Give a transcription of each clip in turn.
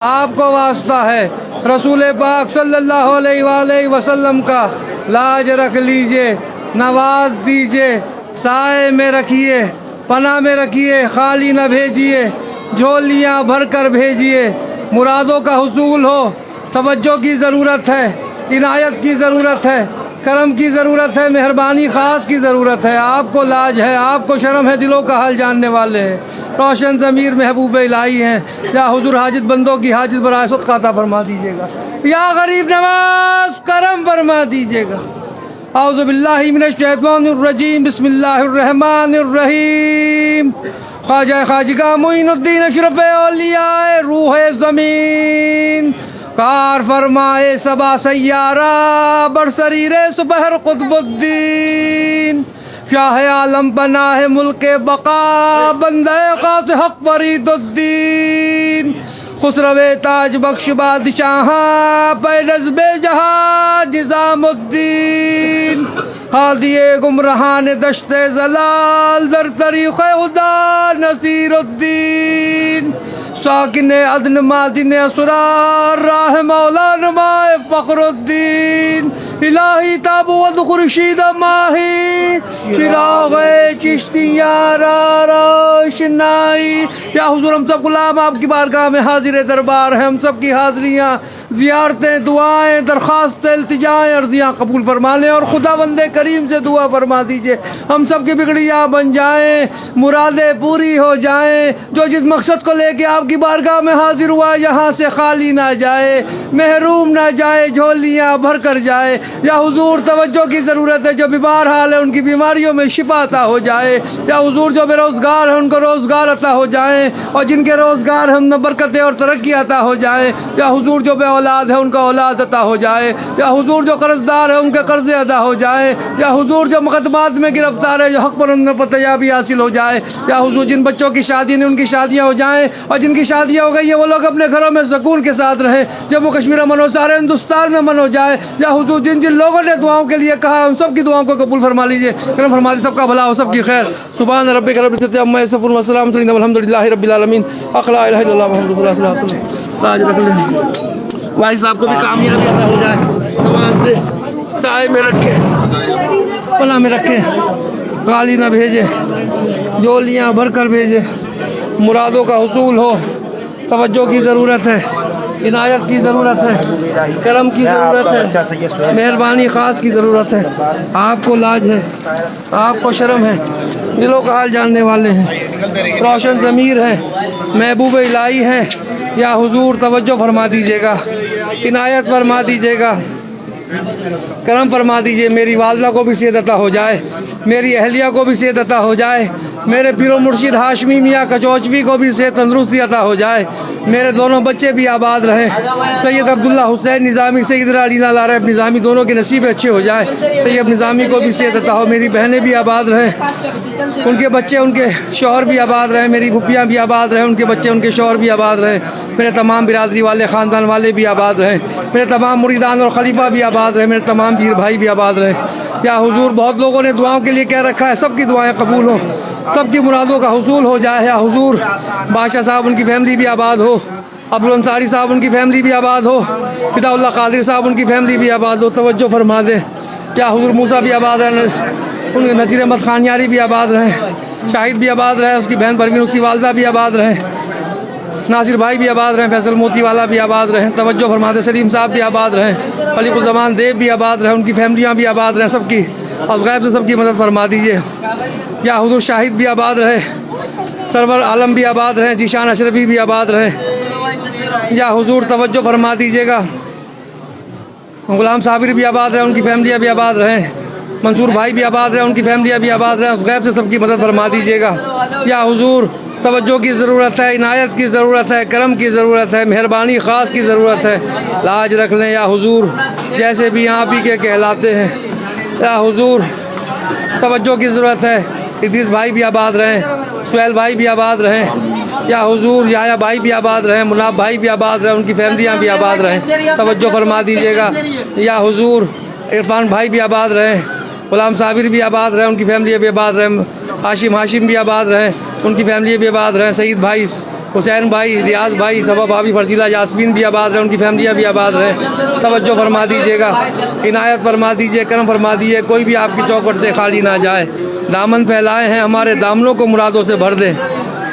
आपको वास्ता है रसूल पाक सल्लल्लाहु अलैहि वसल्लम का लाज रख लीजिए, नवाज दीजिए, साए में रखिए, पनाह में रखिए, खाली न भेजिए, झोलियाँ भर कर भेजिए। मुरादों का हुसूल हो, तवज्जो की ज़रूरत है, इनायत की ज़रूरत है, करम की ज़रूरत है, मेहरबानी ख़ास की ज़रूरत है। आपको लाज है, आपको शर्म है, दिलों का हाल जानने वाले हैं, रोशन ज़मीर महबूब इलाही हैं। या हुजूर हाजित बंदों की हाजित बरासत खाता फरमा दीजिएगा, या गरीब नवाज करम फरमा दीजिएगा। औज़ु बिल्लाहि मिनश शैतानिर रजीम, बिस्मिल्लाहिर रहमानिर रहीम। ख्वाजा खाजिका मोइनुद्दीन अशरफ औलिया रूह ज़मीन, कार फरमाए सबा सैयारा बरसरीरे सुबहर कुतुबुद्दीन, शाह आलम बना है मुल्के बका बंदे खास हक फरीदुद्दीन, खुसरवे ताज बख्श बादशाह पैनज़्बे जहाँ निज़ामुद्दीन, हादिए गुमराहान दश्ते जलाल दर तरीक़े हुदा नसीरुद्दीन, साकिने अदन मादिन असरार राह मौला नुमाए फ़खरुद्दीन, इलाही ताबूत खुर्शीद माही चिराग़े चिश्तिया रोशनाई। या हुज़ूर हम सब गुलाम आपकी बारगाह में हाजिर दरबार हैं, हम सब की हाज़रियाँ, ज़ियारतें, दुआएँ, दरख्वास्तें, इल्तिजाएँ, अर्ज़ियाँ कबूल फरमा लें और खुदा बंदे करीम से दुआ फरमा दीजिए हम सब की बिगड़ियाँ बन जाएँ, मुरादें पूरी हो जाएँ। जो जिस मकसद को लेके आपकी बारगाह में हाजिर हुआ यहाँ से खाली ना जाए, महरूम ना जाए, झोलियाँ भर कर जाए। या हुजूर तवज्जो की ज़रूरत है, जो बीमार हाल है उनकी बीमारियों में शिफा अता हो जाए। या हुजूर जो बेरोज़गार है उनको रोज़गार अता हो जाए, और जिनके रोज़गार हम न बरकतें और तरक्की अता हो जाए। या हुजूर जो बे औलाद है उनका औलाद अता हो जाए। या हुजूर जो कर्जदार है उनके कर्ज़े अदा हो जाए। या हुजूर जो मुकदमात में गिरफ्तार है, जो हक़ पर उन पर तैयाबी हासिल हो जाए। या हुजूर जिन बच्चों की शादी नहीं उनकी शादियाँ हो जाएँ, और जिनकी शादियाँ हो गई है वो लोग अपने घरों में सुकून के साथ रहें, जम्मू कश्मीर अमन हो, सारे हिंदुस्तान में अमन हो जाए। या हुजूर जिन जिन लोगों ने दुआओं के लिए कहा उन सब की दुआओं को कबूल फरमा लीजिए, करम फरमा दीजिए, सबका भला हो, सबकी खैर। सुभान रब्बिक रब्बिल इज्जति अम्मा यसिफून व सलामुन अलल मुरसलीन वल्हम्दुलिल्लाहि रब्बिल आलमीन। अला इलाहा इल्लल्लाह मुहम्मदुर रसूलुल्लाह। लाज रख लें भाई साहब को भी कामयाबी अता हो जाए, नमाज दे, साए में रखे, पनाह में रखे, गाली ना भेजे, झोलियाँ भर कर भेजे। मुरादों का हुसूल हो, तवज्जो की ज़रूरत है, इनायत की ज़रूरत है, करम की ज़रूरत है, मेहरबानी ख़ास की ज़रूरत है। आपको लाज है, आपको शर्म है, दिलों का हाल जानने वाले हैं, रोशन ज़मीर हैं, महबूब इलाही हैं। या हुजूर तवज्जो फरमा दीजिएगा, इनायत फरमा दीजिएगा, करम फरमा दीजिए। मेरी वालदा को भी सेहत अता हो जाए, मेरी अहलिया को भी सेहत अता हो जाए, मेरे पीरो मुर्शिद हाशमी मियाँ कचौचवी को भी सेहत तंदुरुस्ती अता हो जाए, मेरे दोनों बच्चे भी आबाद रहें। सैयद अब्दुल्ला हुसैन निज़ामी, सैयद अली लारब निज़ामी, दोनों के नसीब अच्छे हो जाए। सैयद निज़ामी को भी सेहत अता हो, मेरी बहनें भी आबाद रहें, उनके बच्चे उनके शौहर भी आबाद रहें, मेरी फुफियाँ भी आबाद रहें, उनके बच्चे उनके शौहर भी आबाद रहें, मेरे तमाम बिरादरी वाले ख़ानदान वाले भी आबाद रहें, मेरे तमाम मुरीदान और खलीफा भी आबाद रहें, मेरे तमाम पीर भाई भी आबाद रहें। या हुजूर बहुत लोगों ने दुआओं के लिए कह रखा है, सबकी दुआएं कबूल हो, सबकी मुरादों का हुसूल हो जाए। या हुजूर बादशाह साहब उनकी फैमिली भी आबाद हो, अब्दुल अंसारी साहब उनकी फैमिली भी आबाद हो, फिदाउल्लाह कादिर साहब उनकी फैमिली भी आबाद हो, तवज्जो फरमा दे। क्या हुजूर मूसा भी आबाद रहे, उनके नज़ीर अहमद खानियारी भी आबाद रहें, शाहिद भी आबाद रहे, उसकी बहन परवीन उसकी वालदा भी आबाद रहें, नासिर भाई भी आबाद रहें, फैसल मोती वाला भी आबाद रहें, तवज्जो फरमा दे। सलीम साहब भी आबाद रहें, खलीकुज़्ज़मान देव भी आबाद रहें, उनकी फैमिलियाँ भी आबाद रहें, सबकी और गैब से सबकी मदद फरमा दीजिए। या हुजूर शाहिद भी आबाद रहे, सरवर आलम भी आबाद रहें, जीशान अशरफी भी आबाद रहें। या हुजूर तवज्जो फरमा दीजिएगा, गुलाम साबिर भी आबाद रहें, उनकी फैमिलियाँ भी आबाद रहें, मंसूर भाई भी आबाद रहें, उनकी फैमिलियाँ भी आबाद रहें, गैब से सबकी मदद फरमा दीजिएगा। या हुजूर तवज्जो की ज़रूरत है, इनायत की ज़रूरत है, करम की ज़रूरत है, मेहरबानी ख़ास की ज़रूरत है, लाज रख लें। या हुजूर जैसे भी यहाँ भी के कहलाते हैं, या हुजूर तवज्जो की ज़रूरत है, इद्रीस भाई भी आबाद रहें, सुहेल भाई भी आबाद रहें। या हुजूर याया भाई भी आबाद रहें, मुनाब भाई भी आबाद रहें, उनकी फैमिलियाँ भी आबाद रहें, तवज्जो फरमा दीजिएगा। या हुजूर इरफान भाई भी आबाद रहें, गुलाम साबिर भी आबाद रहें, उनकी फैमिली भी आबाद रहें, हाशिम भी आबाद रहें, उनकी फैमिली भी आबाद रहें, सईद भाई हुसैन भाई, रियाज भाई, सबा भाभी, फर्जीला, यास्मीन भी आबाद रहे, उनकी फैमिलियाँ भी आबाद रहें। तवज्जो फरमा दीजिएगा, इनायत फरमा दीजिए, करम फरमा दीजिए, कोई भी आपकी चौखट से खाली ना जाए। दामन फैलाए हैं, हमारे दामनों को मुरादों से भर दें।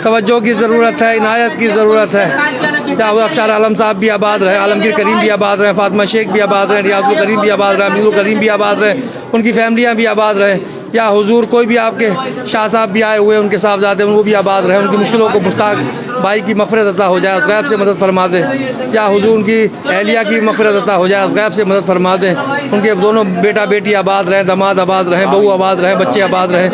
तवज्जो की ज़रूरत है, इनायत की ज़रूरत है। क्या हुआ, अफसार आलम साहब भी आबाद रहे, आलमगीर करीम भी आबाद रहे, फातिमा शेख भी आबाद रहे, रियाजुल करीम भी आबाद रहे, अमीरुल करीम भी आबाद रहे, उनकी फैमिलियाँ भी आबाद रहे। या हुजूर कोई भी आपके शाह साहब भी आए हुए, उनके साहबजादे वो भी आबाद रहे, उनकी मुश्किलों को मुश्ताक भाई की मफ़रत अता हो जाए, गैब से मदद फरमा दें। या हुजूर उनकी अहलिया की मफ़रत अता हो जाए, गैब से मदद फरमा दें। उनके दोनों बेटा बेटी आबाद रहें, दामाद आबाद रहें, बहू आबाद रहें, बच्चे आबाद रहें,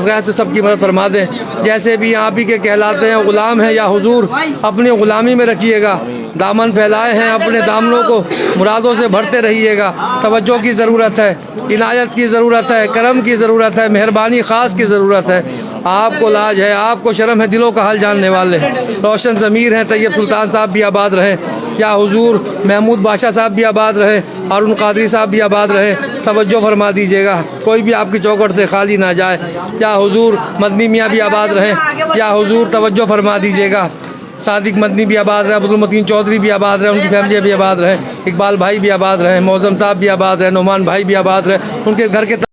गैब से सबकी मदद फरमा दें। जैसे भी आप ही के कहलाते हैं, ग़ुलाम हैं, या हुजूर अपनी ग़ुलामी में रखिएगा। दामन फैलाए हैं, अपने दामनों को मुरादों से भरते रहिएगा। तवज्जो की ज़रूरत है, इनायत की ज़रूरत है, करम की ज़रूरत है, मेहरबानी ख़ास की ज़रूरत है। आपको लाज है, आपको शर्म है, दिलों का हाल जानने वाले। रोशन ज़मीर हैं, तैयब सुल्तान साहब भी आबाद रहे। या हुजूर महमूद बादशाह साहब भी आबाद रहे, हारून कादरी साहब भी आबाद रहे। तवज्जो फरमा दीजिएगा, कोई भी आपकी चौखट से खाली ना जाए। या हुजूर मदनी मियाँ भी आबाद रहे। या हुजूर तवज्जो फरमा दीजिएगा, सादिक मदनी भी आबाद रहे, अब्दुल मतीन चौधरी भी आबाद रहे, उनकी फैमिली भी आबाद रहे, इकबाल भाई भी आबाद रहे, मौज़म साहब भी आबाद रहे, नोमान भाई भी आबाद रहे, उनके घर के